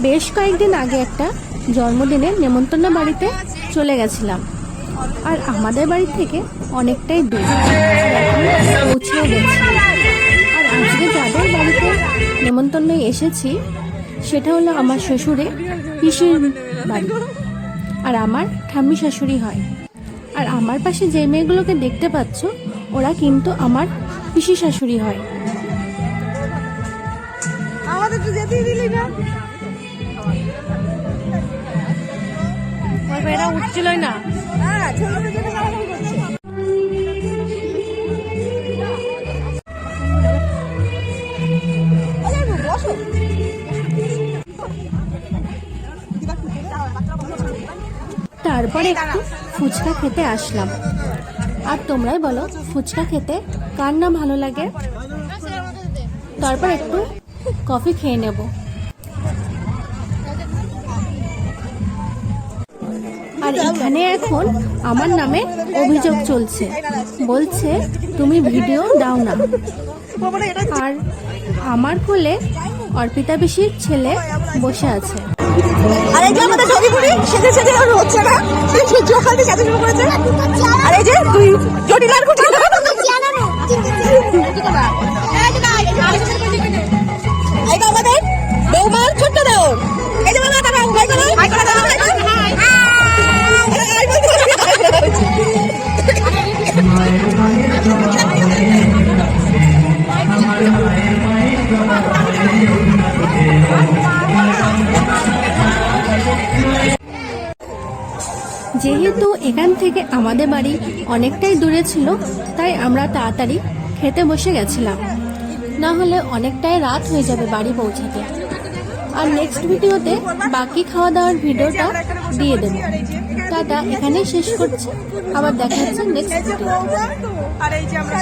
বেশ কয়েকদিন আগে একটা জন্মদিনের নেমন্তন্ন বাড়িতে চলে গেছিলাম, আর আমাদের বাড়ি থেকে অনেকটাই দূর, পৌঁছেও গেছি। আর আজকে যাদের বাড়িতে নেমন্তন্ন এসেছি সেটা হলো আমার শ্বশুরে পিসির বাড়ি, আর আমার ঠাম্মি শাশুড়ি হয়। আর আমার পাশে যে মেয়েগুলোকে দেখতে পাচ্ছ ওরা কিন্তু আমার পিসি শাশুড়ি হয়। আমাদের তো যেতেই দিলি না, এরা উঠছিলই না। তারপরে একটু ফুচকা খেতে আসলাম। আর তোমরাই বলো ফুচকা খেতে কার না ভালো লাগে। তারপর একটু কফি খেয়ে নেব। আর এখানে এখন আমার নামে অভিযোগ চলছে, বলছে তুমি ভিডিও দাও না। আর আমার কোলে অর্পিতা পিসির ছেলে বসে আছে। আর এই যে আমাদের জগিপুরি সেজে সেজে আর হচ্ছে না, সেই সহ্য খালি সাথে শুরু করেছে। আর এই যে তুই জটিলার কুটি এই তো আমাদের বৌমার ছোট্ট দেও। এই যে বাবা টাকা ভাই করো ভাই করো ভাই করো যেহেতু এখান থেকে আমাদের বাড়ি অনেকটাই দূরে ছিল, তাই আমরা তাড়াতাড়ি খেতে বসে গেছিলাম, না হলে অনেকটাই রাত হয়ে যাবে বাড়ি পৌঁছাতে। আর নেক্সট ভিডিওতে বাকি খাওয়া দাওয়ার ভিডিওটা দিয়ে দেবো। টাটা, এখানেই শেষ করছি, আবার দেখা হচ্ছে নেক্সট ভিডিও। আর এই যে আমরা